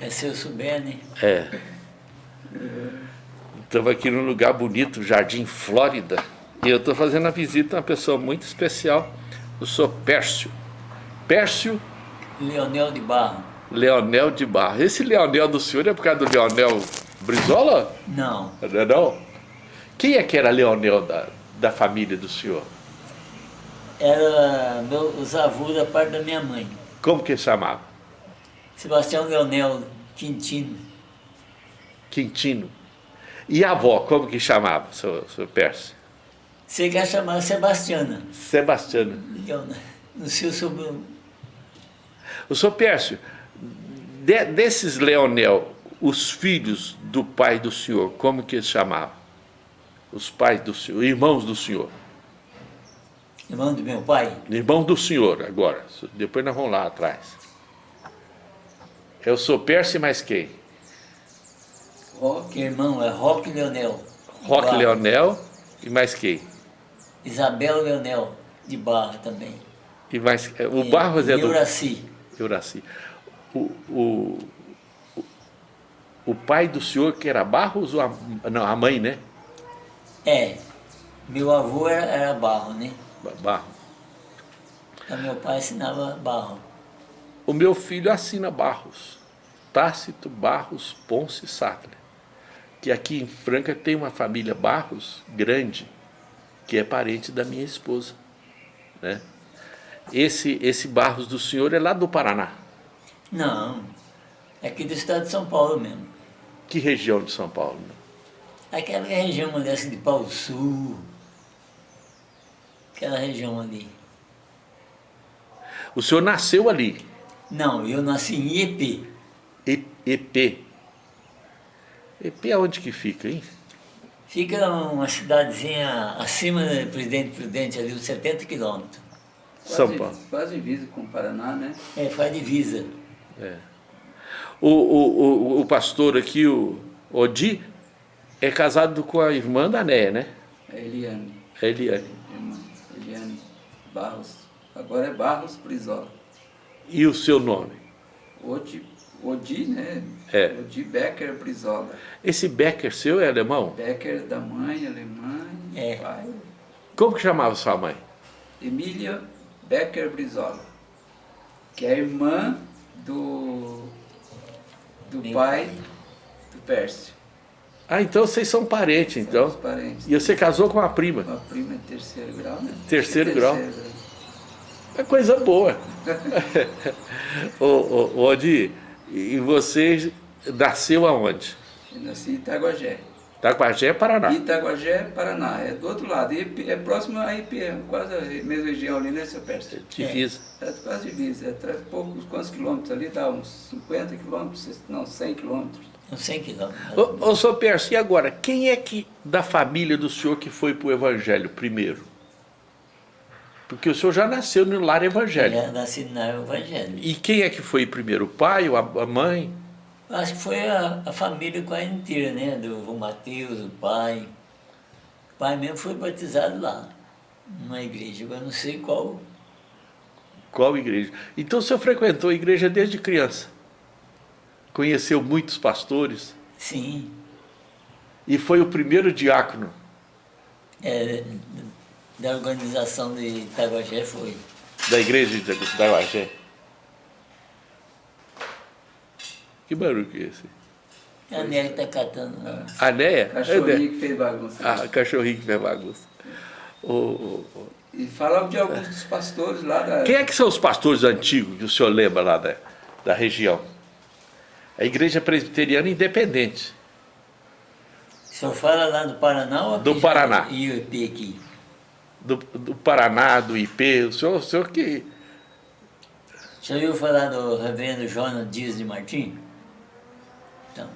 Mas se eu souber, né? É. Estamos aqui num lugar bonito, Jardim Flórida. E eu estou fazendo a visita a uma pessoa muito especial. Eu sou Pércio. Pércio Leonel de Barro. Leonel de Barro. Esse Leonel do senhor é por causa do Leonel Brizola? Não. Não é não? Quem é que era Leonel da família do senhor? Era os avós da parte da minha mãe. Como que chamava? Sebastião Leonel Quintino. Quintino. E a avó, como que chamava, seu Pércio? Você quer chamar Sebastiana. Sebastiana. No seu sobrenome. O senhor Pércio, desses Leonel, os filhos do pai do senhor, como que eles chamavam? Os pais do senhor, irmãos do senhor. Irmão do meu pai? Irmão do senhor, agora. Depois nós vamos lá atrás. Eu sou Pércio e mais quem? Roque, irmão, é Roque Leonel. Roque Barra. Leonel e mais quem? Isabel Leonel, de Barra também. E mais, o Barros é do... Euraci. Euraci. O pai do senhor que era Barros ou não, a mãe, né? É, meu avô era Barro, né? Barros. Então meu pai assinava Barro. O meu filho assina Barros. Tácito Barros Ponce Sattler. Que aqui em Franca tem uma família Barros grande, que é parente da minha esposa, né? Esse Barros do senhor é lá do Paraná. Não, é aqui do estado de São Paulo mesmo. Que região de São Paulo? Aquela região ali, assim, de Pau Sul, aquela região ali. O senhor nasceu ali? Não, eu nasci em Iepê. EP. EP aonde que fica, hein? Fica uma cidadezinha acima do Presidente Prudente, ali, uns 70 quilômetros. São Paulo. Quase divisa com o Paraná, né? É, faz divisa. É. O pastor aqui, o Odi, é casado com a irmã da Néia, né? É Eliane. É Eliane. Irmã Eliane Barros. Agora é Barros Brizola. E o seu nome? Odi, né? É. Odi Becker Brizola. Esse Becker seu é alemão? Becker da mãe, alemã, É. pai. Como que chamava sua mãe? Emília Becker Brizola, que é a irmã do pai do Pércio. Ah, então vocês são parentes, então. Somos parentes. E você casou com uma prima? Uma prima em terceiro grau, né? Terceiro grau. É coisa boa. Ô, Odi, e você nasceu aonde? Eu nasci em Itaguajé. Itaguajé, Paraná. Itaguajé, Paraná. É do outro lado. É próximo a IP, quase a mesma região ali, né, seu Pércio? Divisa. É quase divisa. É poucos, quantos quilômetros ali? Dá uns 50 quilômetros, não, 100 quilômetros. Uns 100 quilômetros. Ô, senhor Pércio, e agora, quem é que da família do senhor que foi para o Evangelho primeiro? Porque o senhor já nasceu no lar evangélico. Já nasci no Evangelho. E quem é que foi primeiro, o pai ou a mãe? Acho que foi a família quase inteira, né? Do vô Mateus, o pai. O pai mesmo foi batizado lá, numa igreja. Eu não sei qual. Qual igreja? Então o senhor frequentou a igreja desde criança? Conheceu muitos pastores? Sim. E foi o primeiro diácono? É, da organização de Itaguajé foi. Da igreja de Itaguajé? Que barulho que é esse? A Néia está catando. Né? A Néia? Cachorrinho que fez bagunça. Ah, cachorrinho que fez bagunça. E falava de alguns dos pastores lá da... Quem é que são os pastores antigos que o senhor lembra lá da região? A igreja presbiteriana independente. O senhor fala lá do Paraná ou aqui? Do Paraná. E o IP aqui? Do Paraná, do IP, o senhor que... O senhor ouviu falar do reverendo Jonas Dias de Martins? Então,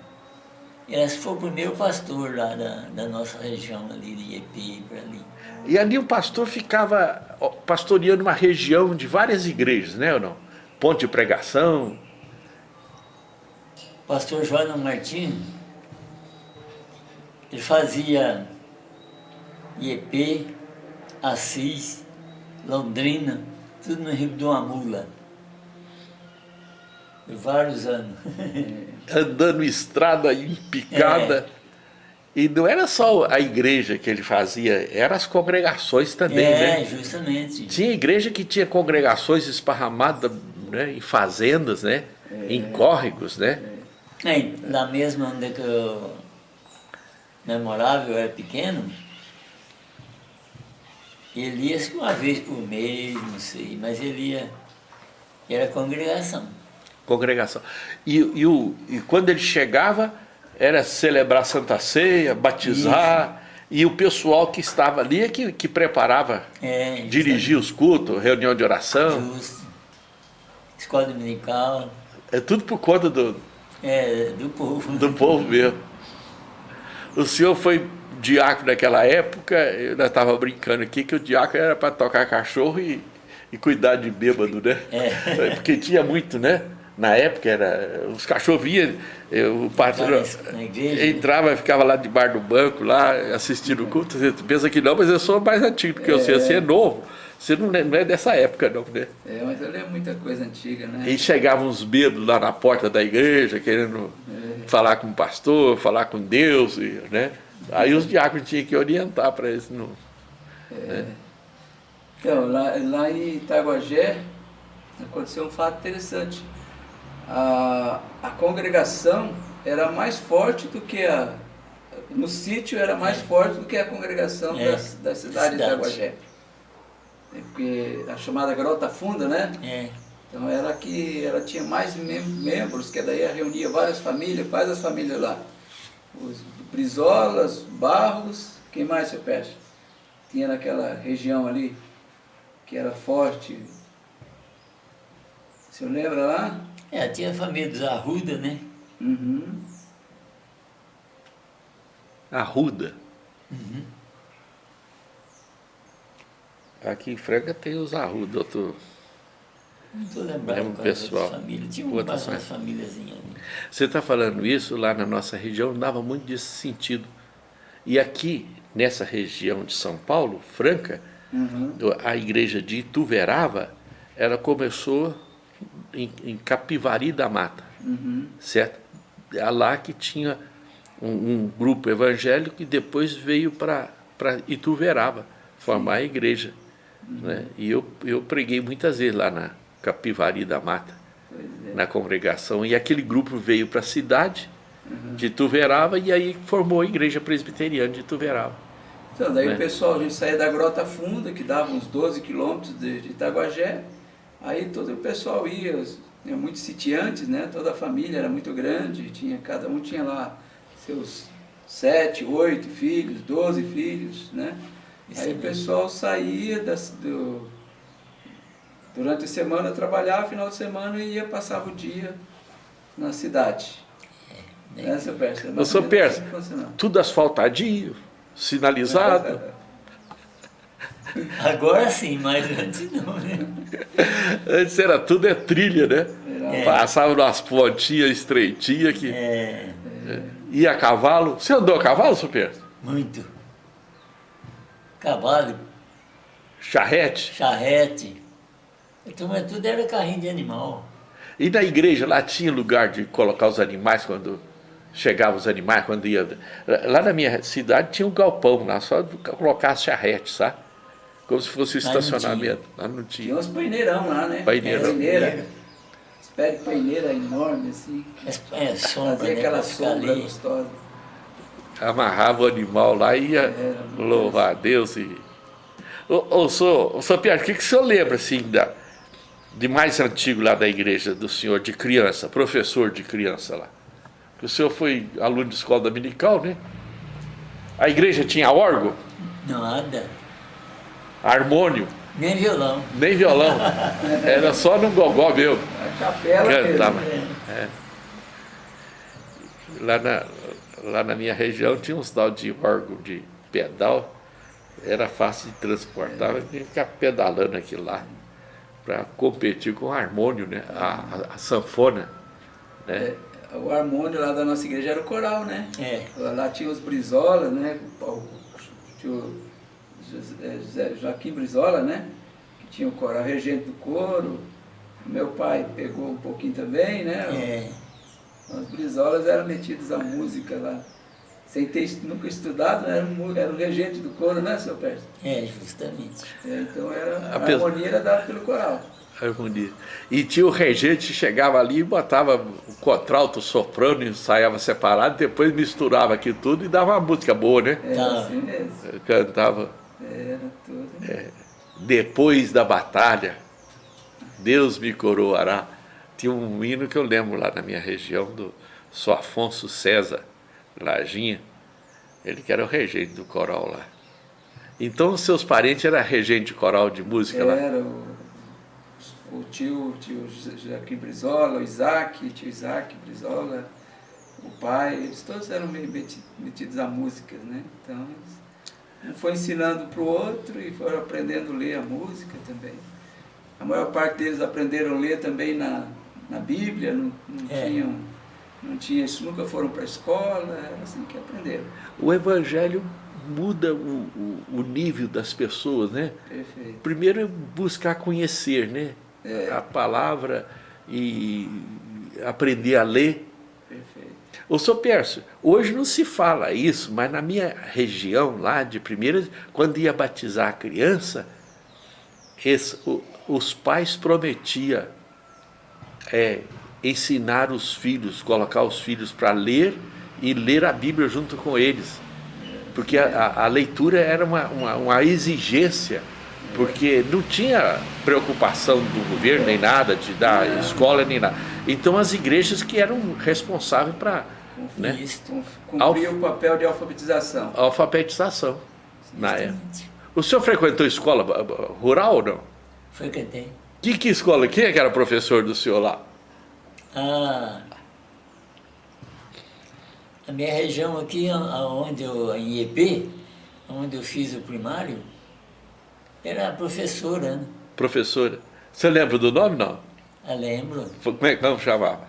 esse foi o primeiro pastor lá da nossa região ali, de IP, para ali. E ali o pastor ficava pastoreando uma região de várias igrejas, né ou não? Ponto de pregação. O pastor Jonas Martins, ele fazia IEP, Assis, Londrina, tudo no Rio do Amula. Vários anos. andando estrada empicada. E não era só a igreja que ele fazia, eram as congregações também, né? Justamente. Tinha igreja que tinha congregações esparramadas, né, em fazendas, né? Em córregos, né? Lá mesmo onde que eu morava, eu era pequeno, ele ia uma vez por mês, não sei, mas ele ia, era congregação. Congregação. E quando ele chegava, era celebrar Santa Ceia, batizar, e o pessoal que estava ali é que preparava, dirigia os cultos, reunião de oração. Justo. Escola dominical. É tudo por conta do povo. do povo mesmo. O senhor foi diácono naquela época, nós estávamos brincando aqui que o diácono era para tocar cachorro e cuidar de bêbado, né? Porque tinha muito, né? Na época os cachorros vinham, o patrão entrava e ficava lá debaixo do banco, lá assistindo o culto. Você pensa que não, mas eu sou mais antigo do que você é novo. Você não é dessa época, não, né? Mas eu lembro muita coisa antiga, né? E chegavam uns bêbados lá na porta da igreja, querendo falar com o pastor, falar com Deus, né? Aí os diáconos tinham que orientar para eles. Né? Então, lá em Itaguajé, aconteceu um fato interessante. A congregação era mais forte do que no sítio era mais forte do que a congregação da cidade de Itaguajé. Porque a chamada Grota Funda, né? Então ela tinha mais membros, que daí reunia várias famílias. Quais as famílias lá? Os Brizolas, Barros, quem mais, seu Peixe? Tinha naquela região ali, que era forte. O senhor lembra lá? Tinha a família dos Arruda, né? Uhum. Arruda. Uhum. Aqui em Franca tem os Arruda, doutor. Não estou lembrando qual pessoal. Família. Tinha umas famíliazinhas ali. Você está falando isso, lá na nossa região, dava muito desse sentido. E aqui, nessa região de São Paulo, Franca, a igreja de Ituverava, ela começou em Capivari da Mata, certo? É lá que tinha um grupo evangélico que depois veio para Ituverava formar a igreja. Né? E eu preguei muitas vezes lá na Capivari da Mata, na congregação, e aquele grupo veio para a cidade de Ituverava e aí formou a igreja presbiteriana de Ituverava. Então, daí o pessoal, a gente saía da Grota Funda, que dava uns 12 quilômetros de Itaguajé, aí todo o pessoal ia, muitos sitiantes, né? Toda a família era muito grande, cada um tinha lá seus 7, 8 filhos, 12 filhos, né? Aí o pessoal saía durante a semana trabalhava, final de semana ia, passava o dia na cidade. Seu Pércio? Eu sou Pércio, tudo asfaltadinho, sinalizado. Agora sim, mas antes não, né? Antes era tudo trilha, né? Passava umas pontinhas estreitinhas que... Ia a cavalo. Você andou a cavalo, seu Pércio? Muito. Cavalo. Charrete. Então, mas tudo era carrinho de animal. E na igreja lá tinha lugar de colocar os animais quando chegavam os animais, quando ia... Lá na minha cidade tinha um galpão lá, só colocar as charretes, sabe? Como se fosse estacionamento. Lá não tinha. Tinha uns paineirão lá, né? Paineira. Espécie de paineira enorme, assim. Sombra, fazia aquela sombra gostosa. Amarrava o animal lá e ia louvar a Deus. Sr. Pierre, o que o senhor lembra, assim, de mais antigo lá da igreja do senhor, de criança, professor de criança lá? O senhor foi aluno de escola dominical, né? A igreja tinha órgão? Nada. Harmônio? Nem violão. Nem violão. Era só no gogó mesmo. A capela cantava. Mesmo. Lá na minha região tinha uns tal de órgão de pedal. Era fácil de transportar, mas tinha que ficar pedalando aquilo lá para competir com o harmônio, né? A sanfona. Né? O harmônio lá da nossa igreja era o coral, né? Lá tinha os Brizola, né? Tinha o Joaquim Brizola, né? Que tinha o coral, regente do coro. Meu pai pegou um pouquinho também, né? É, As brisolas eram metidas à música lá. Sem ter nunca estudado, né? Era o regente do coro, né, seu Pércio? justamente. Então a Apesar- harmonia era dada pelo coral. Harmonia. E tinha o regente, chegava ali e botava o contralto, o soprano, ensaiava separado, depois misturava aquilo tudo e dava uma música boa, né? Era Tá. assim mesmo. Cantava. Era tudo. Depois da batalha, Deus me coroará. Tinha um hino que eu lembro lá na minha região, do São Afonso César, Lajinha. Ele que era o regente do coral lá. Então, os seus parentes eram regente de coral de música lá? Era o tio Joaquim Brizola, o Isaac, tio Isaac Brizola, o pai, eles todos eram meio metidos a músicas, né? Então, um foi ensinando para o outro e foram aprendendo a ler a música também. A maior parte deles aprenderam a ler também na Bíblia, não tinha isso, nunca foram para a escola, era assim que aprenderam. O evangelho muda o nível das pessoas, né? Perfeito. Primeiro é buscar conhecer, né? A palavra e aprender a ler. Perfeito. Ô, Sr. Pércio, hoje não se fala isso, mas na minha região lá de Primeiras, quando ia batizar a criança, os pais prometiam ensinar os filhos, colocar os filhos para ler e ler a Bíblia junto com eles. Porque a leitura era uma exigência, porque não tinha preocupação do governo, nem nada, de dar escola, nem nada. Então as igrejas que eram responsáveis para, né, Isso, Cumprir o papel de alfabetização. a alfabetização na época. justamente. O senhor frequentou escola rural ou não? Frequentei. Que escola? Quem é que era professor do senhor lá? A minha região aqui, em EP, onde eu fiz o primário, era professora, né? Professora. Você lembra do nome, não? Eu lembro. Como chamava?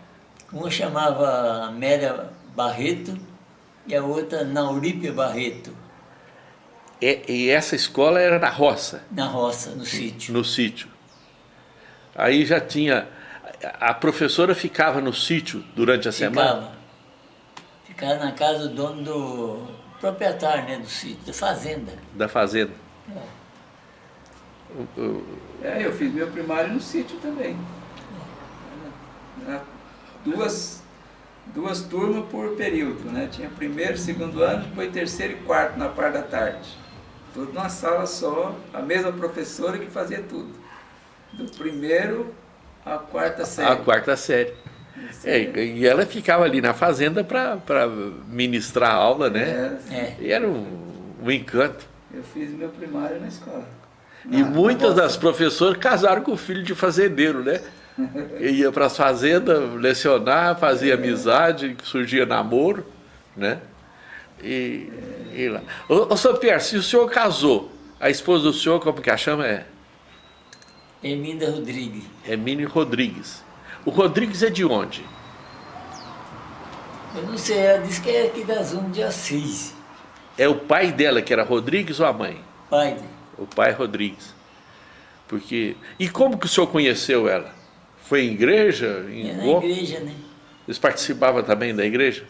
Uma chamava Amélia Barreto e a outra Naurípia Barreto, E essa escola era na roça, na roça, no sítio. no sítio. Aí já tinha... A professora ficava no sítio durante a semana? Ficava na casa do dono do proprietário, né, do sítio, da fazenda. Da fazenda. Eu fiz meu primário no sítio também. Era duas turmas por período, né? Tinha primeiro, segundo ano, depois terceiro e quarto na parte da tarde. Tudo numa sala só, a mesma professora que fazia tudo. Do primeiro à quarta série. A quarta série. E ela ficava ali na fazenda para ministrar a aula, né? E era um encanto. Eu fiz meu primário na escola. E muitas das professoras casaram com o filho de fazendeiro, né? Ia para as fazendas lecionar, fazia amizade, surgia namoro, né? E lá. Ô, Sr. Pierre, se o senhor casou, a esposa do senhor, como que a chama? Erminda Rodrigues. Mini Rodrigues. O Rodrigues é de onde? Eu não sei, ela disse que é aqui da zona de Assis. É o pai dela que era Rodrigues ou a mãe? Pai, O pai Rodrigues. Porque... E como que o senhor conheceu ela? Foi em igreja? é na igreja, né? Eles participavam também da igreja?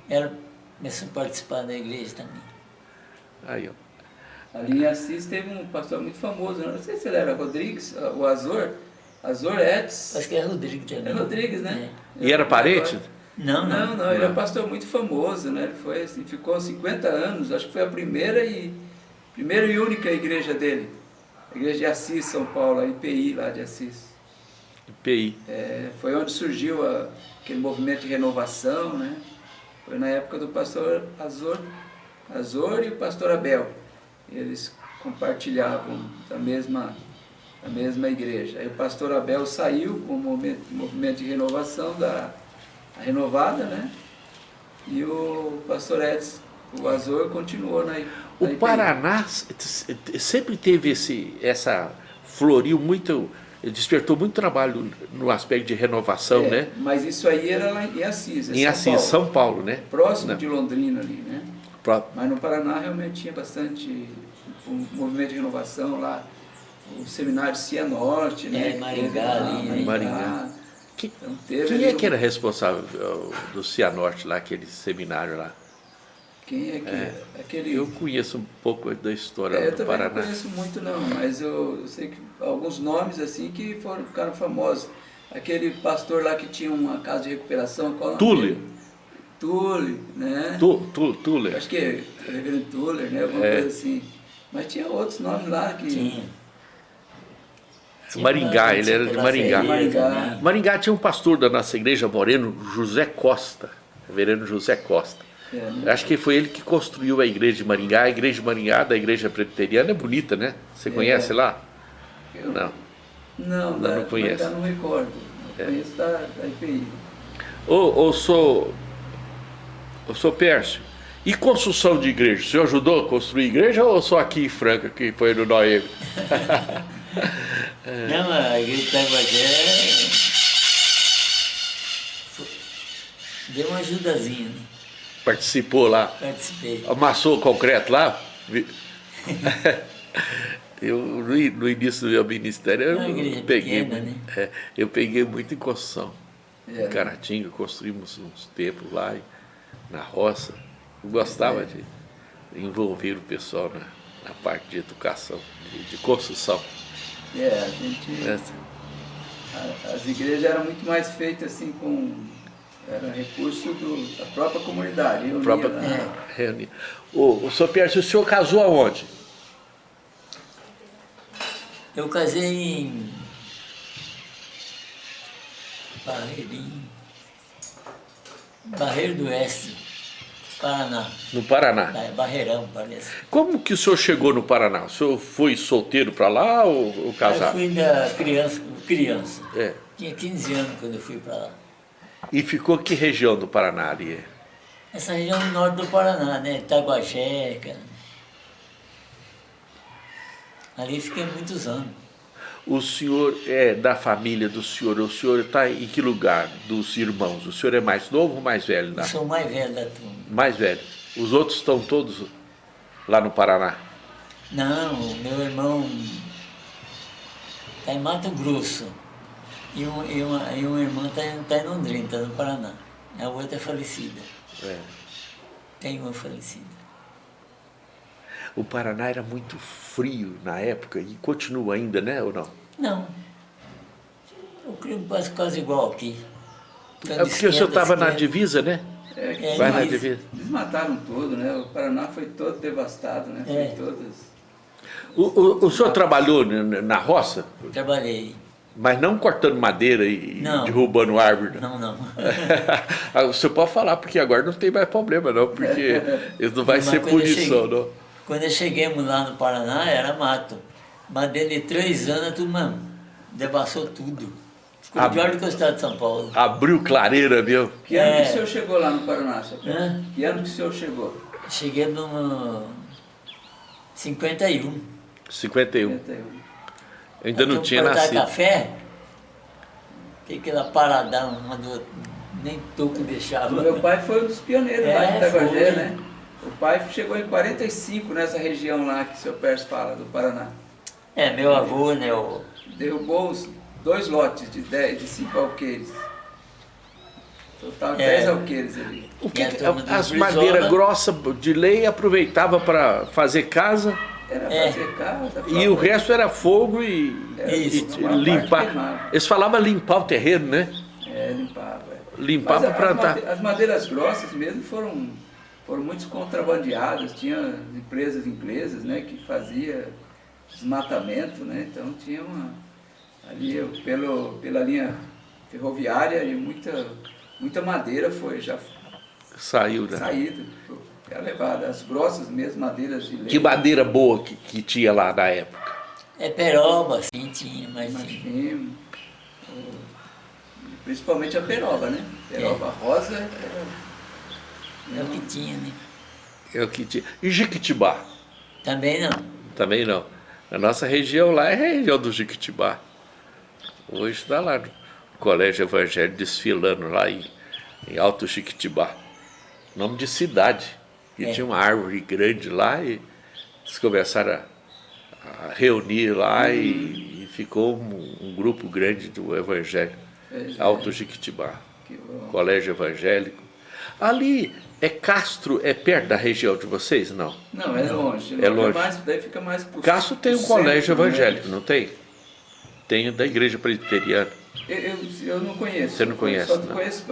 Ela começou a participar da igreja também. Aí, ó. Ali em Assis teve um pastor muito famoso, não sei se ele era Rodrigues, o Azor Etes. Acho que é Rodrigues também. É Rodrigues, né? E era parente? Não. Ele é um pastor muito famoso, né? Ele foi, assim, ficou 50 anos, acho que foi a primeira e única igreja dele. A igreja de Assis, São Paulo, a IPI lá de Assis. IPI. Foi onde surgiu aquele movimento de renovação, né? Foi na época do pastor Azor e o pastor Abel. Eles compartilhavam da mesma igreja. Aí o pastor Abel saiu com o movimento de renovação da Renovada, né? E o pastor Edson, o Azor, continuou na O IPI. Paraná sempre teve essa floriu muito, despertou muito trabalho no aspecto de renovação, né? Mas isso aí era lá em Assis, Em Assis, São Paulo, né? próximo Não. de Londrina ali, né? Mas no Paraná realmente tinha bastante um movimento de renovação lá. o seminário Cianorte, né? que Maringá teve lá, ali, né? Maringá. Então, teve Quem ali é que era responsável do Cianorte lá, aquele seminário lá? Quem é que... Aquele... Eu conheço um pouco da história eu do também Paraná. não conheço muito não, mas eu sei que alguns nomes assim que ficaram famosos. Aquele pastor lá que tinha uma casa de recuperação, qual é o nome Túlio. dele? Túlio, né? Túlio. Acho que é Reverendo Túlio, né? Alguma coisa assim. Mas tinha outros nomes lá que... Tinha. Maringá, ele era de Maringá. Maringá. Maringá tinha um pastor da nossa igreja, Moreno, José Costa, reverendo José Costa. né? Acho que foi ele que construiu a igreja de Maringá. A igreja de Maringá, da igreja presbiteriana, é bonita, né? Você conhece lá? Eu- Não. Não conheço. Maringá não recordo. Eu conheço da IPI. Ô, sou Pércio, e construção de igreja? O senhor ajudou a construir igreja ou só aqui em Franca, que foi no Noego? Não, a igreja de Itaguajé deu uma ajudazinha, né? Participou lá? Participei. Amassou o concreto lá? Eu, no início do meu ministério, Uma eu igreja peguei, pequena, né? eu peguei muito em construção. É. Em Caratinga, construímos uns templos lá, na roça. Eu gostava de envolver o pessoal na parte de educação, de construção. A gente... As igrejas eram muito mais feitas assim era recurso da própria comunidade. Eu Própria lia lá. reunião. O senhor Pércio, o senhor casou aonde? Eu casei em Barreiro do Oeste, Paraná. No Paraná. Barreirão, parece. Como que o senhor chegou no Paraná? O senhor foi solteiro para lá ou Eu casado? fui ainda criança. É. Tinha 15 anos quando eu fui para lá. E ficou que região do Paraná ali? Essa região do norte do Paraná, né? Itaguajé, cara. Ali fiquei muitos anos. O senhor é da família do senhor, o senhor está em que lugar dos irmãos? O senhor é mais novo ou mais velho? Eu sou o mais velho da turma. Mais velho. Os outros estão todos lá no Paraná? Não, meu irmão está em Mato Grosso. E uma irmã está em Londrina, está no Paraná. A outra é falecida. É. Tem uma falecida. O Paraná era muito frio na época e continua ainda, né, ou não? Não. O clima quase igual aqui. É porque o senhor estava na divisa, né? Que Vai na mas- divisa. desmataram tudo, né? O Paraná foi todo devastado, né? É. Foi todas... O senhor trabalhou na roça, Trabalhei. mas não cortando madeira e Não. derrubando árvore, não? Não. O senhor pode falar, porque agora não tem mais problema, não, porque isso não vai Mas ser quando eu punição, cheguei- não. Quando chegamos lá no Paraná, era mato. Mas dentro de 3 anos, a turma devassou tudo. Ficou Ah, pior do que o estado de São Paulo. Abriu clareira, viu? Que ano que É. o senhor chegou lá no Paraná, seu Pedro? Hã? Que ano que o senhor chegou? Cheguei no 51. 51. 51. Ainda não Aí tinha plantar nascido. café, tem aquela paradão, uma do outro, nem toco deixava. O meu pai foi um dos pioneiros lá em É, Itaguajé, foi. né? O pai chegou em 45 nessa região lá que o seu Pérez fala, do Paraná. É, meu avô, né, Derrubou os 2 lotes de 5 alqueires. Total É. 10 alqueires ali. O que E a turma do as Brizola? madeiras grossas de lei aproveitava para fazer casa Era É. fazer casa. e o resto era fogo e Isso. Uma parte limpar. queimava. Eles falavam limpar o terreno, né? Limpava. Limpava Mas para plantar. as madeiras grossas mesmo foram muito contrabandeadas. Tinha empresas inglesas, né, que fazia desmatamento, né? Então tinha ali pela linha ferroviária e muita madeira foi já Saiu, né? saída, era levada. As grossas mesmo, madeiras de lei. Que madeira boa que tinha lá na época. é peroba, sim, tinha, mas sim. Machim, principalmente a peroba, né? Peroba rosa É o que tinha, né? É o que tinha. E Jequitibá? Também não. Também não. A nossa região lá é a região do Jequitibá. Hoje está lá no Colégio Evangélico desfilando lá em Alto Jequitibá. Nome de cidade. E É. tinha uma árvore grande lá e eles começaram reunir lá e ficou um grupo grande do Evangelho. Alto Jiquitibá, colégio evangélico. Ali é Castro, é perto da região de vocês? Não. Não, é longe. É longe. Daí fica mais pro Castro tem um pro colégio centro, né? evangélico, não tem? Tem o da igreja presbiteriana. Eu não conheço. Você não conhece, Só não? conheço,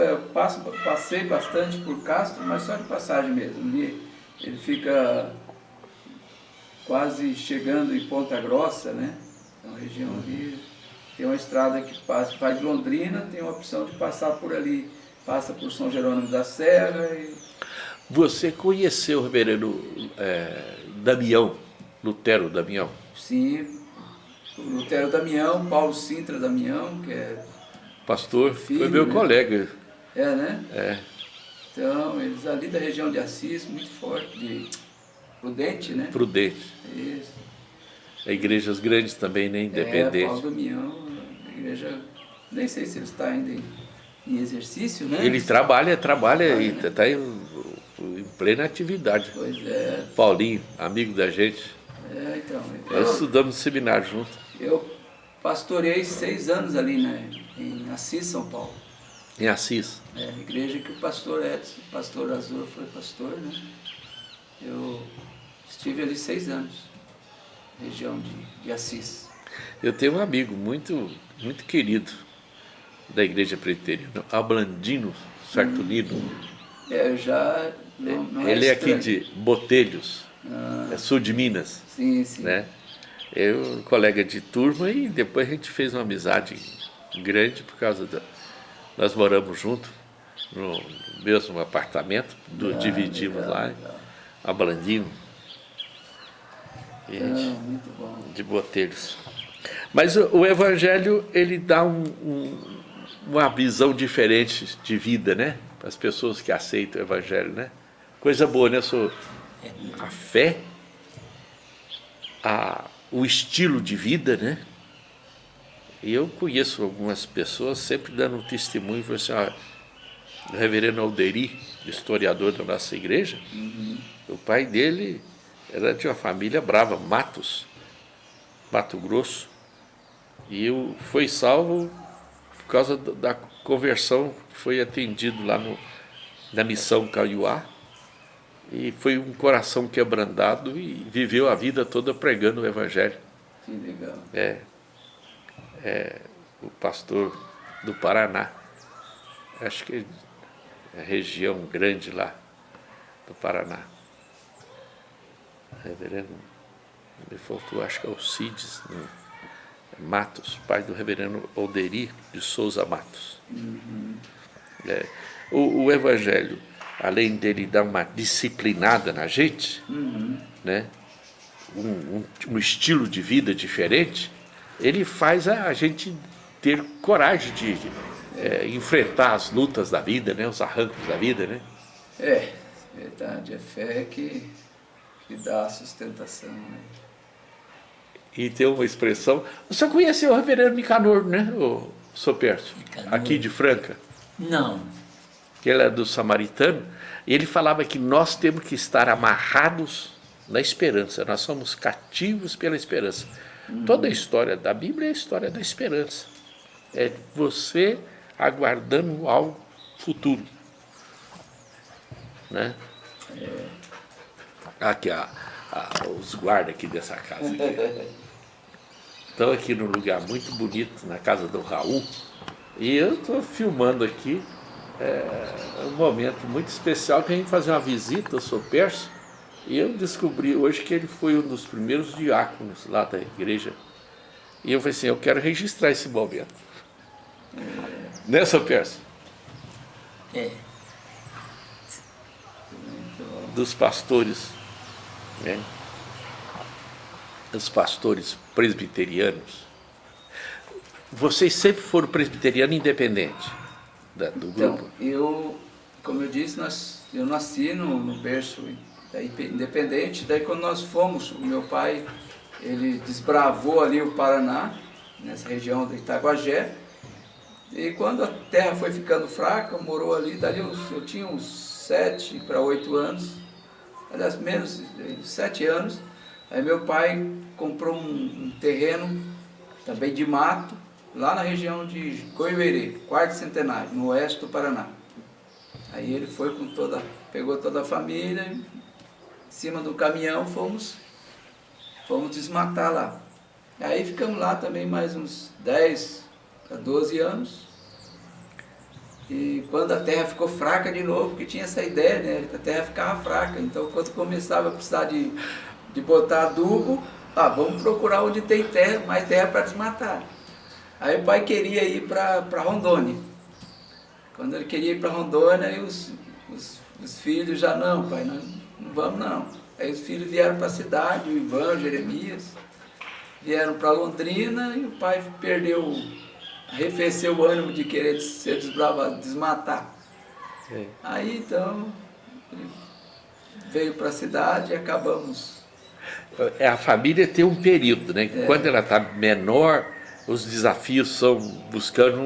passei bastante por Castro, mas só de passagem mesmo. Ele fica quase chegando em Ponta Grossa, né? É uma região ali. Tem uma estrada que vai de Londrina, tem uma opção de passar por ali. Passa por São Jerônimo da Serra. Você conheceu o reverendo Damião, Lutero Damião? Sim, o Lutero Damião, Paulo Sintra Damião, que é Pastor, filho, foi meu né? colega. É, né? É. Então, eles ali da região de Assis, muito forte, de Prudente, né? Prudente. Isso. Igrejas grandes também, né? Independente. Paulo Damião, a igreja, nem sei se ele está ainda em exercício, né? Ele trabalha e né? está em plena atividade. Pois é. Paulinho, amigo da gente. Então. Nós estudamos no seminário junto. Eu pastorei 6 anos ali, né? Em Assis, São Paulo. Em Assis. A igreja que o pastor Edson, o pastor Azul foi pastor, né? Eu estive ali 6 anos, região de Assis. Eu tenho um amigo muito, muito querido da igreja presbiteriana, Ablandino Sartulino. Eu já não Ele é estranho. aqui de Botelhos, sul de Minas. Sim, sim. Né? Eu, colega de turma, e depois a gente fez uma amizade grande por causa da... Nós moramos juntos no mesmo apartamento, dividimos legal, lá, legal. Ablandino. E a gente, Muito bom. de Botelhos. Mas o Evangelho, ele dá uma visão diferente de vida, né? Para as pessoas que aceitam o Evangelho, né? Coisa boa, né? A fé, o estilo de vida, né? E eu conheço algumas pessoas sempre dando um testemunho, falando assim, o reverendo Alderi, historiador da nossa igreja, o pai dele era de uma família brava, Mato Grosso, e foi salvo por causa da conversão, foi atendido lá na missão Caiuá, e foi um coração quebrantado e viveu a vida toda pregando o Evangelho. Que legal. O pastor do Paraná, acho que é a região grande lá do Paraná. Reverendo, me faltou, acho que é Alcides Matos, pai do reverendo Alderi de Souza Matos. O Evangelho, além dele dar uma disciplinada na gente, né, um estilo de vida diferente, ele faz a gente ter coragem de enfrentar as lutas da vida, né, os arrancos da vida, né? Verdade, a fé que dá a sustentação, né? E tem uma expressão... Você conheceu o reverendo Nicanor, né, o Sopércio? Nicanor. Aqui de Franca. Não. Ele é do Samaritano, e ele falava que nós temos que estar amarrados na esperança, nós somos cativos pela esperança. Toda a história da Bíblia é a história da esperança. É você aguardando algo futuro. Né? Aqui, os guardas aqui dessa casa. Estão aqui num lugar muito bonito, na casa do Raul, e eu estou filmando aqui um momento muito especial que a gente fazer uma visita, eu sou perso, e eu descobri hoje que ele foi um dos primeiros diáconos lá da igreja. E eu falei assim, eu quero registrar esse momento. Né, seu perso? Dos pastores, né? Os pastores presbiterianos. Vocês sempre foram presbiteriano independente do grupo? Então, como eu disse, eu nasci no berço independente, daí quando nós fomos, o meu pai, ele desbravou ali o Paraná, nessa região do Itaguajé, e quando a terra foi ficando fraca, morou ali, eu tinha uns 7 para 8 anos, aliás, menos 7 anos, Aí meu pai comprou um terreno, também de mato, lá na região de Coiuerê, quarto centenário, no oeste do Paraná. Aí ele foi pegou toda a família, em cima do caminhão fomos desmatar lá. Aí ficamos lá também mais uns 10 a 12 anos. E quando a terra ficou fraca de novo, porque tinha essa ideia, né? A terra ficava fraca. Então quando começava a precisar de botar adubo, vamos procurar onde tem terra, mais terra para desmatar. Aí o pai queria ir para Rondônia. Quando ele queria ir para Rondônia, aí os filhos já, não, pai, não vamos não. Aí os filhos vieram para a cidade, o Ivan, o Jeremias, vieram para Londrina e o pai arrefeceu o ânimo de querer ser desbravado, desmatar. É. Aí então, ele veio para a cidade e acabamos. A família tem um período, né? Quando ela está menor, os desafios são buscando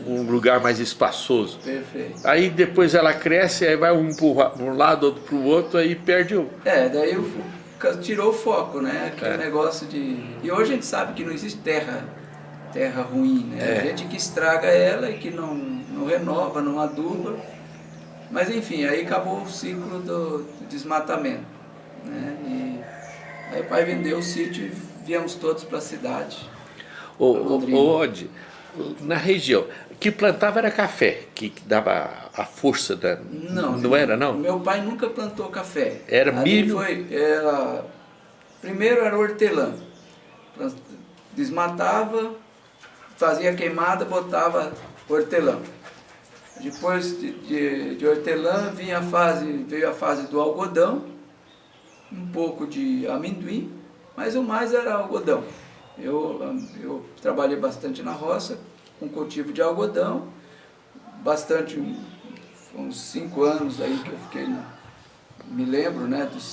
um lugar mais espaçoso. Perfeito. Aí depois ela cresce, aí vai um para um lado, outro para o outro, aí perde o... Daí tirou o foco, né? Aquele negócio de... E hoje a gente sabe que não existe terra ruim, né? A gente que estraga ela e que não renova, não aduba. Mas enfim, aí acabou o ciclo do desmatamento, né? E aí o pai vendeu o sítio e viemos todos para a cidade. Onde? Na região. O que plantava era café, que dava a força da... Não era, não? Meu pai nunca plantou café. Era milho? Primeiro era hortelã. Desmatava, fazia queimada, botava hortelã. Depois de hortelã veio a fase do algodão, um pouco de amendoim, mas o mais era algodão. Eu trabalhei bastante na roça, com cultivo de algodão, uns 5 anos aí que eu fiquei, me lembro, né, dos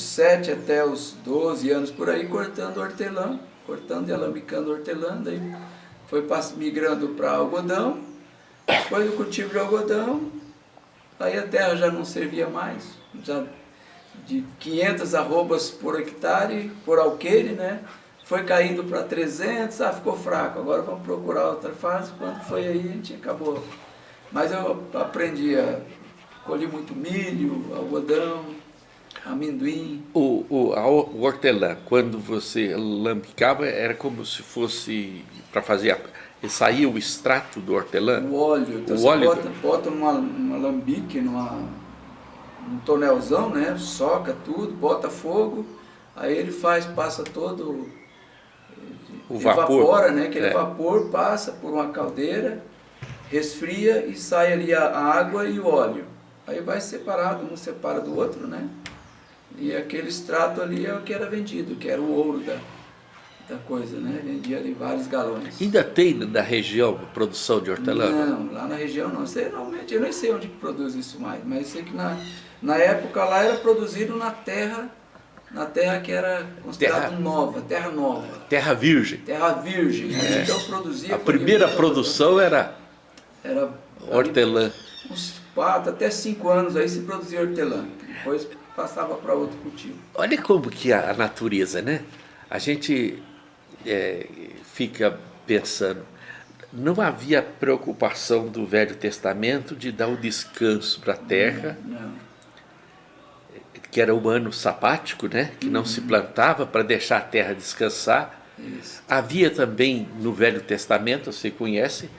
7 até os 12 anos por aí, cortando e alambicando hortelã, daí foi migrando para algodão, depois do cultivo de algodão, aí a terra já não servia mais, já de 500 arrobas por hectare, por alqueire, né? Foi caindo para 300, ficou fraco, agora vamos procurar outra fase. Quando foi aí, a gente acabou. Mas eu colhi muito milho, algodão, amendoim. A hortelã, quando você lambicava, era como se fosse para fazer... Saía o extrato do hortelã? O óleo. Então você bota numa alambique, num tonelzão, né? Soca tudo, bota fogo, aí ele passa todo o vapor, evapora, né? Aquele vapor passa por uma caldeira, resfria e sai ali a água e o óleo. Aí vai separado, um separa do outro, né? E aquele extrato ali é o que era vendido, que era o ouro da coisa, né? Vendia ali vários galões. Ainda tem na região produção de hortelã? Não, lá na região não sei, realmente, eu nem sei onde produz isso mais, mas sei que na época lá era produzido na terra que era considerada nova, terra nova. Terra virgem. Terra virgem, né? Então produzia... A primeira produção era hortelã. Uns 4 até 5 anos aí se produzia hortelã, depois passava para outro cultivo. Olha como que a natureza, né? A gente fica pensando, não havia preocupação do Velho Testamento de dar o descanso para a terra, que era o ano sabático, né? Que não se plantava para deixar a terra descansar. Isso. Havia também no Velho Testamento, você conhece,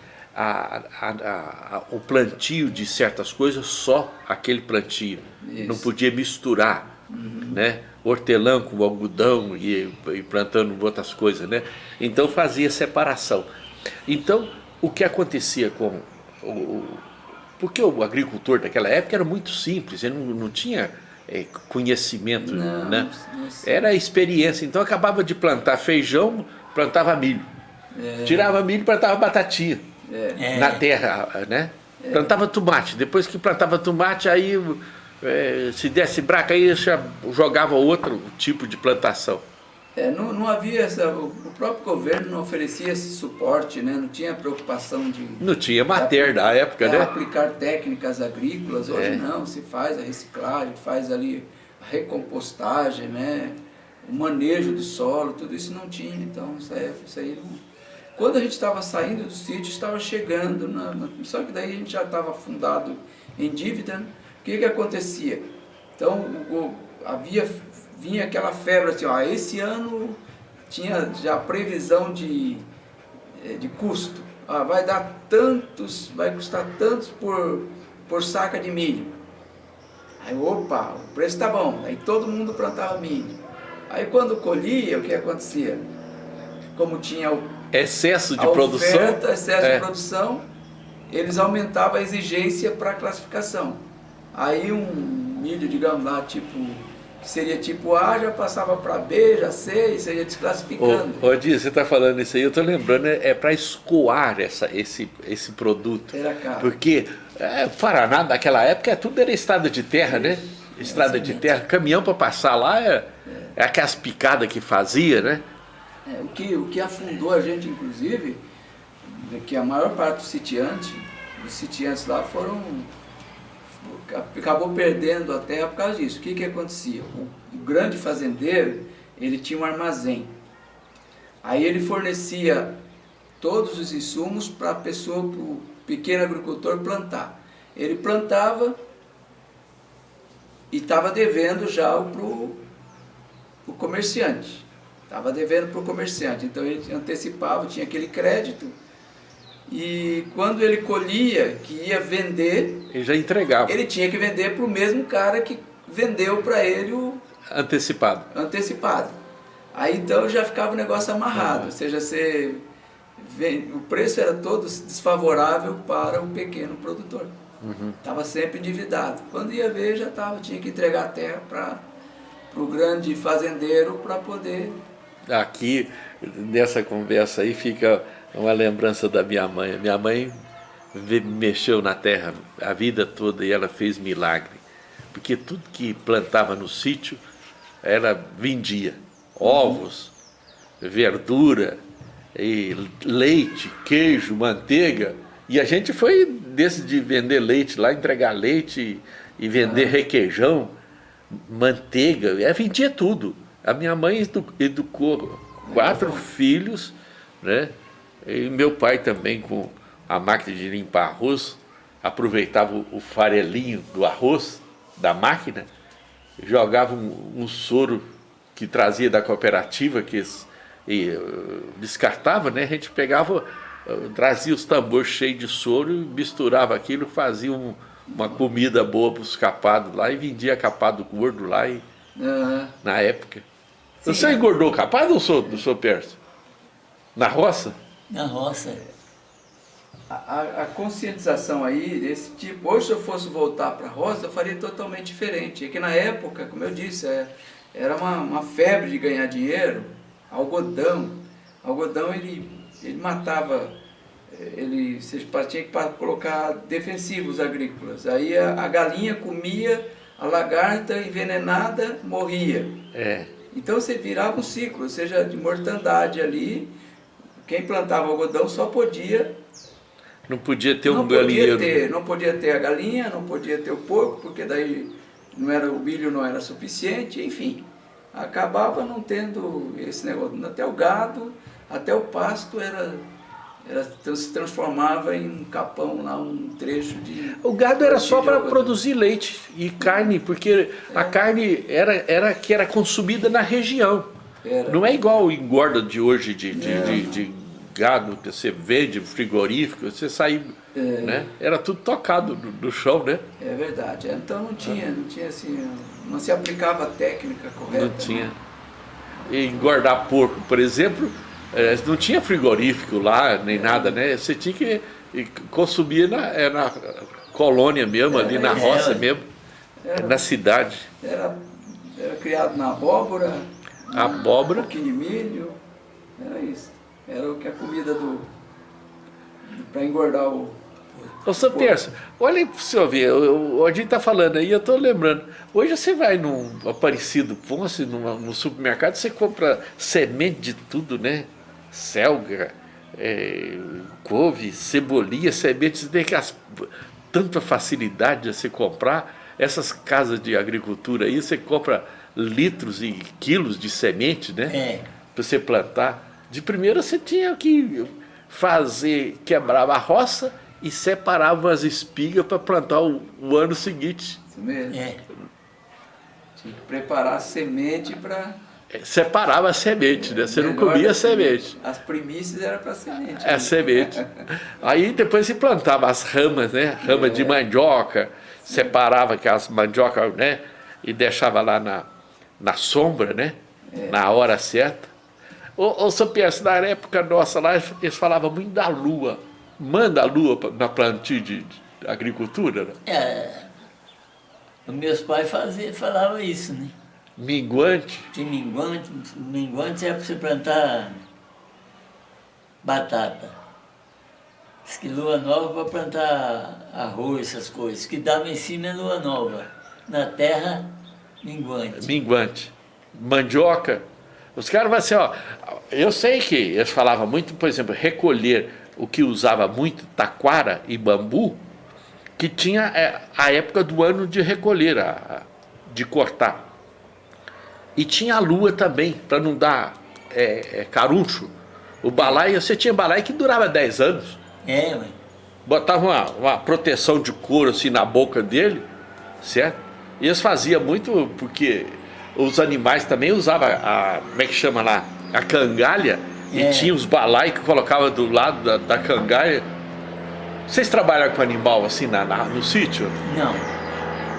o plantio de certas coisas, só aquele plantio. Isso. Não podia misturar, né? Hortelã com algodão e plantando outras coisas, né? Então fazia separação. Então, o que acontecia com porque o agricultor daquela época era muito simples, ele não tinha conhecimento, né? Era experiência. Então acabava de plantar feijão, plantava milho. Tirava milho, plantava batatinha na terra, né? Plantava tomate. Depois que plantava tomate, aí se desse braca, aí já jogava outro tipo de plantação. Não havia o próprio governo não oferecia esse suporte, né? Não tinha preocupação de Não tinha matéria na época, né? aplicar técnicas agrícolas. Hoje não, se faz a reciclagem, faz ali a recompostagem, né? O manejo do solo, tudo isso não tinha. Então isso aí não... Quando a gente estava saindo do sítio, estava chegando, só que daí a gente já estava afundado em dívida, né? O que acontecia? Então vinha aquela febre assim, ó, esse ano tinha já previsão de custo, vai dar tantos, vai custar tantos por saca de milho. Aí, opa, o preço tá bom, aí todo mundo plantava milho. Aí quando colhia, o que acontecia? Como tinha excesso de excesso de produção, eles aumentavam a exigência para a classificação. Aí um milho, digamos lá, que seria tipo A, já passava para B, já C, e você ia desclassificando. Ô Di, você está falando isso aí, eu estou lembrando, é para escoar esse produto. Era caro. Porque Paraná, naquela época, tudo era estrada de terra, né? Estrada de terra, caminhão para passar lá, é aquelas picadas que fazia, né? O que afundou a gente, inclusive, é que a maior parte dos sitiantes lá acabou perdendo a terra por causa disso. O que acontecia? O grande fazendeiro, ele tinha um armazém. Aí ele fornecia todos os insumos para a pessoa, para o pequeno agricultor plantar. Ele plantava e estava devendo já para o comerciante. Estava devendo para o comerciante. Então ele antecipava, tinha aquele crédito. E quando ele colhia, que ia vender, ele já entregava. Ele tinha que vender para o mesmo cara que vendeu para ele o antecipado. Aí então já ficava o negócio amarrado, ou seja, o preço era todo desfavorável para o pequeno produtor. Estava sempre endividado. Quando ia ver, tinha que entregar a terra para o grande fazendeiro para poder... Aqui, nessa conversa aí, fica uma lembrança da minha mãe. Minha mãe mexeu na terra a vida toda e ela fez milagre. Porque tudo que plantava no sítio, ela vendia. Ovos, verdura, e leite, queijo, manteiga. E a gente foi desse de vender leite lá, entregar leite e vender requeijão, manteiga, vendia tudo. A minha mãe educou 4 filhos, né? E meu pai também, com a máquina de limpar arroz, aproveitava o farelinho do arroz, da máquina, jogava um soro que trazia da cooperativa, descartava, né? A gente pegava, trazia os tambores cheios de soro, misturava aquilo, fazia uma comida boa para os capados lá e vendia capado gordo lá, na época. Sim, você engordou capado ou sou persa? Na roça? Na roça. A conscientização aí desse tipo, hoje se eu fosse voltar para a roça, eu faria totalmente diferente. É que na época, como eu disse, era uma febre de ganhar dinheiro. Algodão ele matava, você tinha que colocar defensivos agrícolas. Aí a galinha comia, a lagarta envenenada morria. Então você virava um ciclo, ou seja, de mortandade ali. Quem plantava algodão só podia... Não podia ter um galinheiro. Não podia ter a galinha, não podia ter o porco, porque daí o milho não era suficiente, enfim. Acabava não tendo esse negócio. Até o gado, até o pasto se transformava em um capão lá, um trecho de... O gado era só para produzir leite e carne, porque a carne era consumida na região. Não é igual o engorda de hoje de gado que você vende, frigorífico, você sai, né? Era tudo tocado no chão, né? É verdade. Então não tinha assim, não se aplicava a técnica correta. Não tinha. E engordar porco, por exemplo, não tinha frigorífico lá, nem nada, né? Você tinha que consumir na colônia mesmo, ali na roça mesmo, na cidade. Era criado na abóbora, abóbora, um pouquinho de milho, era isso. Era o que a comida para engordar o Ô, seu Perso, olha para o senhor ver, a gente está falando aí, eu estou lembrando. Hoje você vai num Aparecido Ponce, no supermercado, você compra semente de tudo, né? Selga, couve, cebolinha, sementes, tem tanta facilidade de você comprar. Essas casas de agricultura aí, você compra litros e quilos de semente, né? Para você plantar. De primeira você tinha que quebrava a roça e separava as espigas para plantar o ano seguinte. Isso mesmo. Tinha que preparar a semente para... Separava a semente, né? Você não comia a semente. As primícias eram para semente. É a semente. Aí depois se plantava as ramas, né? Rama de mandioca, separava aquelas mandiocas, né? E deixava lá na sombra, né? Na hora certa. Ô, seu Perso, na época nossa lá, eles falavam muito da lua. Manda a lua na plantio de agricultura, né? Os meus pais falavam isso, né? Minguante. Que minguante é para você plantar batata. Diz que lua nova para plantar arroz, essas coisas. Que dava em cima é lua nova. Na terra, minguante. Minguante. Mandioca. Os caras vão assim, ó. Eu sei que eles falavam muito, por exemplo, recolher o que usava muito, taquara e bambu, que tinha a época do ano de recolher, de cortar. E tinha a lua também, para não dar caruncho. O balaio, você tinha balaio que durava 10 anos. Ué. Botava uma proteção de couro assim na boca dele, certo? E eles faziam muito, porque os animais também usavam como é que chama lá? A cangalha. E tinha os balaios que colocava do lado da cangalha. Vocês trabalham com animal assim no sítio? Não.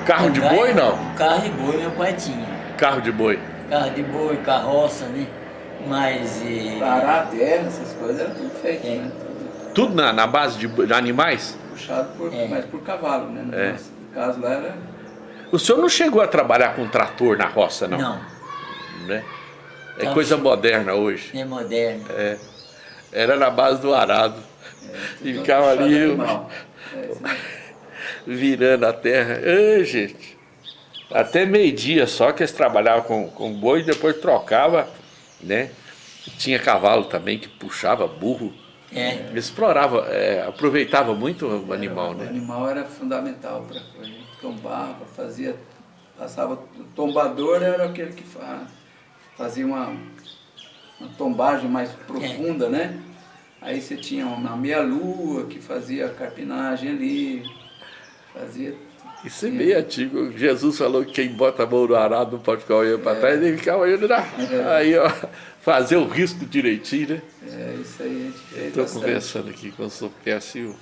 Carro de boi, não? Carro de boi meu pai tinha. Carro de boi. Carro de boi, carroça, né? Mas... Parar a terra, essas coisas, era tudo feito, né? Tudo na base de animais? Puxado mas por cavalo, né? No caso lá era... O senhor não chegou a trabalhar com trator na roça, não? Não. Né? É coisa moderna hoje. É moderno. Era na base do arado. E ficava ali virando a terra. Gente, até meio-dia só que eles trabalhavam com boi e depois trocava, né? Tinha cavalo também que puxava, burro. Explorava, aproveitava muito o animal, né? O animal era fundamental para a gente. Tombava, passava. O tombador era aquele que fazia uma tombagem mais profunda, né? Aí você tinha uma meia-lua que fazia a carpinagem ali, fazia... Isso é meio antigo. Jesus falou que quem bota a mão no arado não pode ficar olhando para trás, nem ficar olhando aí, ó, fazer o risco direitinho, né? Isso aí a gente fez. Estou conversando aqui com o seu Perso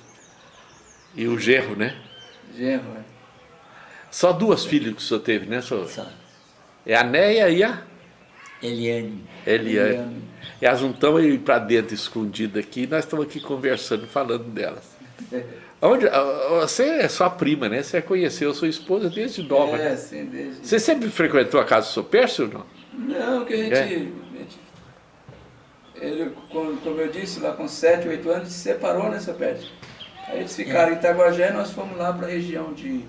e o genro, né? Genro, Só 2 filhas que o senhor teve, né, senhor? Só. É a Néia e a... Eliane. E elas não estão aí para dentro escondidas aqui, nós estamos aqui conversando, falando delas. Você é sua prima, né? Você conheceu a sua esposa desde nova, né? Sim, desde... Você sempre frequentou a casa do seu Perso ou não? Não, que a gente... Ele, como eu disse, lá com 7, 8 anos, se separou, né, seu Perso? Aí eles ficaram em Itaguajé e nós fomos lá para a região de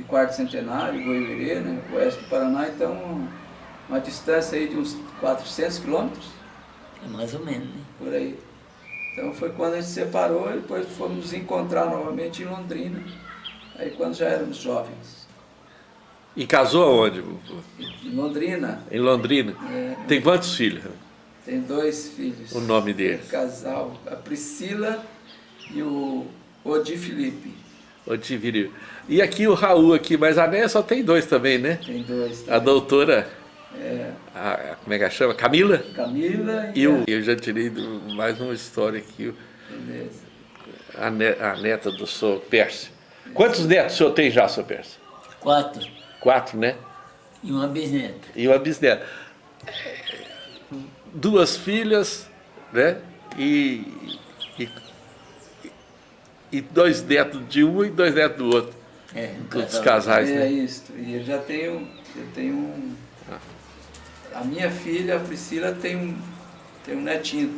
Quarto Centenário, Goiuerê, né? Oeste do Paraná, então... Uma distância aí de uns 400 quilômetros. Mais ou menos, né? Por aí. Então foi quando a gente se separou e depois fomos nos encontrar novamente em Londrina. Aí quando já éramos jovens. E casou aonde? Em Londrina. Em Londrina? Tem quantos filhos? Tem 2 filhos. O nome deles? Casal. A Priscila e o Odi Felipe. Odi Felipe. E aqui o Raul aqui, mas a Néia só tem 2 também, né? Tem 2 também. A doutora... como é que ela chama? Camila? Camila e eu já tirei mais uma história aqui. Beleza. A neta do senhor Perso. Quantos netos o senhor tem já, senhor Perso? 4. 4, né? E uma bisneta. E uma bisneta. 2 filhas, né? E 2 netos de um e 2 netos do outro. Dos casais, né? Isso. E eu já tenho a minha filha, a Priscila, tem um netinho,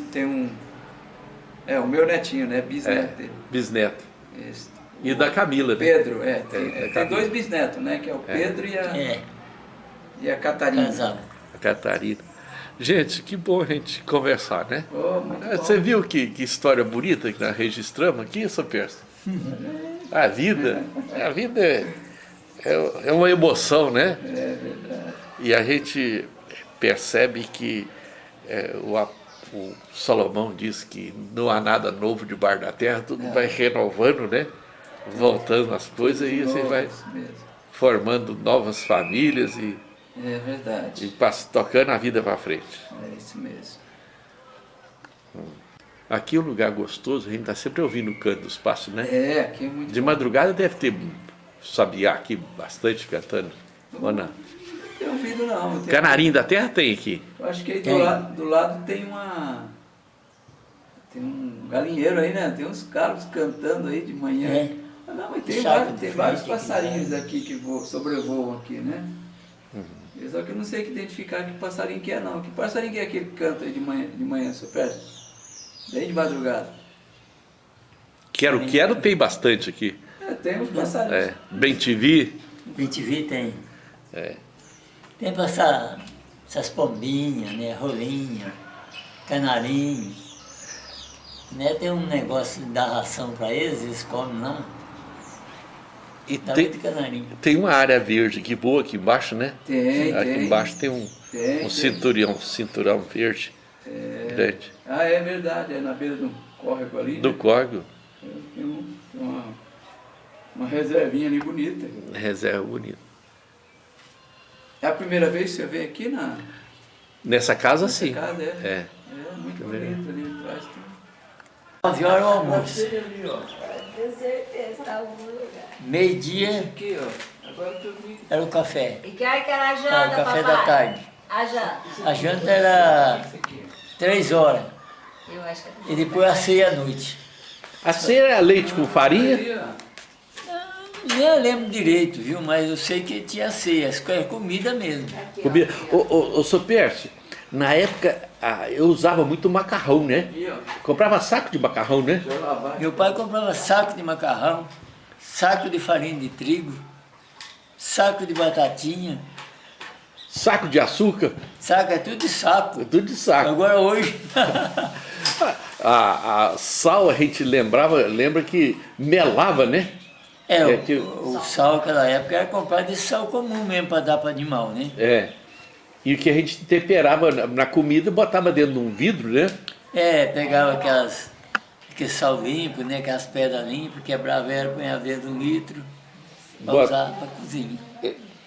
o meu netinho, né? Bisneto dele. Bisneto. Esse, E da Camila, né? Pedro, da tem Camila. 2 bisnetos, né? Que é o Pedro É, e a Catarina. casal. A Catarina. Gente, que bom a gente conversar, né? Oh, muito bom. Você viu que história bonita que nós registramos aqui, seu Perso? A vida é uma emoção, né? É verdade. E a gente percebe que o Salomão diz que não há nada novo debaixo da terra, tudo vai renovando, né? Voltando as coisas e você vai Isso mesmo. formando novas famílias e É verdade. tocando a vida para frente. É isso mesmo. Aqui é um lugar gostoso, a gente está sempre ouvindo o canto dos pássaros, né? É, aqui é muito De bom. madrugada deve ter sabiá aqui bastante cantando. Ou não? Não tenho ouvido não. Canarinho da terra tem aqui. Eu acho que aí Tem. do lado tem um galinheiro aí, né? Tem uns carlos cantando aí de manhã. É. Ah, não, mas tem Chato vários, de vários frente aqui, passarinhos né? aqui que sobrevoam aqui, né? Só que eu não sei que identificar que passarinho que é não. Que passarinho que é aquele que canta aí de manhã, seu perto? Bem de madrugada. Quero tem bastante aqui. Tem uns passarinhos. Bem TV. BTV tem. É. Tem para essas pombinhas, né? Rolinha, canarinho. Né? Tem um negócio de dar ração para eles comem lá. E Dá tem, muito canarinho. tem uma área verde aqui boa aqui embaixo, né? Tem, Aqui tem. embaixo tem um Tem. cinturão verde grande. Ah, é verdade. É na beira do córrego ali. Do né? córrego, Tem uma reservinha ali bonita. reserva bonita. É a primeira vez que você vem aqui Nessa casa, nessa sim. casa? É. É. É muito bonito ali atrás. Tem... 9 horas o almoço. Ali, ó. Tenho certeza, tá em algum lugar. Meio-dia Aqui, ó. Agora que eu vi. era o café. E que hora que era a Ah, janta, o café papai? da tarde. A janta. A janta era 3 horas. Eu acho que E depois a ceia à noite. A ceia é leite com farinha? Ali, ó. Nem lembro direito, viu? Mas eu sei que tinha ceia, é comida mesmo. aqui, Comida. ó. Ô, seu Percy, na época eu usava muito macarrão, né? Aqui, ó. Comprava saco de macarrão, né? Deixa eu lavar. Meu pai comprava saco de macarrão, saco de farinha de trigo, saco de batatinha, Saco de açúcar, saco, é tudo de saco. tudo de saco. Agora hoje, A sal a gente lembra que melava, né? é, que- o sal naquela época era comprado de sal comum mesmo para dar para animal, né? É. E o que a gente temperava na comida, botava dentro de um vidro, né? É, pegava aquele sal limpo, né? Aquelas pedras limpas, quebrava ela, punha dentro de 1 litro, para Bota- usar para cozinha.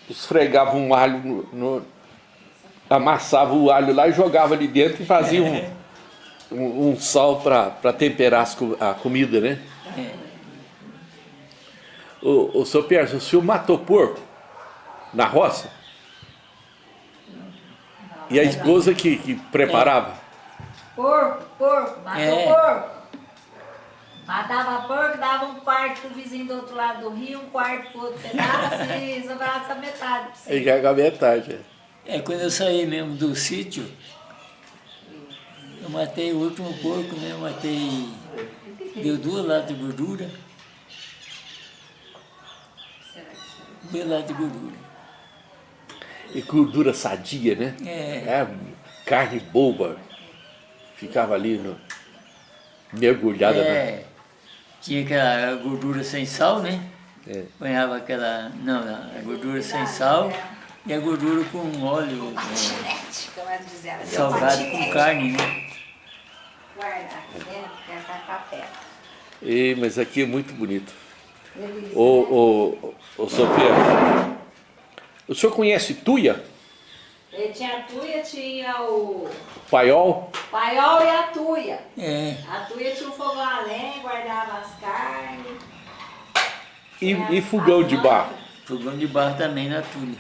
Esfregava um alho amassava o alho lá e jogava ali dentro e fazia um sal para temperar a comida, né? É. O seu Percy, o senhor matou porco na roça? E a esposa que preparava? Porco, matou É. porco. Matava porco, dava um quarto pro vizinho do outro lado do rio, um quarto pro outro pedaço e sobrava essa metade pra você. Aí já a metade. É, quando eu saí mesmo do sítio, eu matei o último porco mesmo, matei, deu 2 latas de gordura, 2 latas de gordura. E gordura sadia, né? É, Carne boa. Ficava ali mergulhada é, tinha aquela gordura sem sal, né? É. Ponhava aquela, não, a gordura sem sal e a gordura com óleo Patinete, como ela dizia. Ela deu salgado com patinete. carne, né? Guarda aqui dentro, que ela tá papel. Mas aqui é muito bonito. Delícia. Ô seu Pedro, o senhor conhece Tuia? Ele tinha a tuia, tinha o Paiol? paiol e a tuia. É, A tuia tinha um fogão a lenha, guardava as carnes. E fogão de barro fogão de barro também na tulha.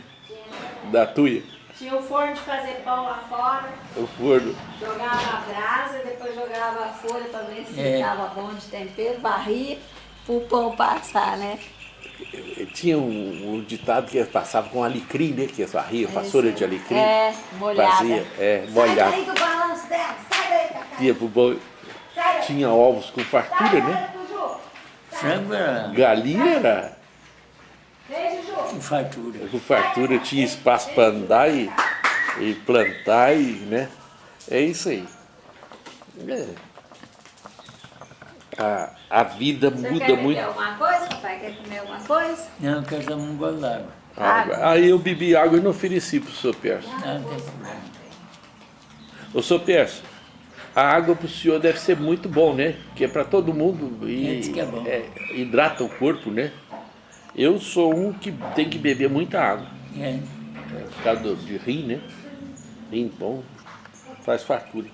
da Tuia? Tinha o forno de fazer pão lá fora. O forno. Jogava a brasa, depois jogava a folha para ver se É. estava bom de tempero, varria pro pão passar, né? Tinha um ditado que passava com alecrim, né? Que varria, vassoura de alecrim. É, molhada. Fazia, Sai molhada. daí do balanço dela, sai daí, Cacá. Ia pro bom. Sai daí. Tinha ovos com fartura, Sai né? daí, Tuju. Frango era Galinha era Beijo, Ju. com fartura. com fartura, tinha espaço para andar e plantar, né? É isso aí. É. A vida Você muda quer beber muito. alguma coisa? Papai quer comer alguma coisa? Não, eu quero tomar um gole d'água. Aí eu bebi água e não ofereci para o senhor Perso. Não, não tem problema. Ô, senhor Perso, a água para o senhor deve ser muito bom, né? Que é para todo mundo e Diz que é bom. hidrata o corpo, né? Eu sou um que tem que beber muita água. É. Por causa de rim, né? Rim bom, faz fartura.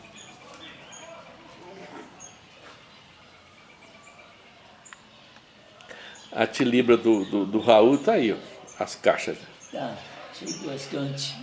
A tilibra do Raul tá aí, ó, as caixas. Tá, achei bastante.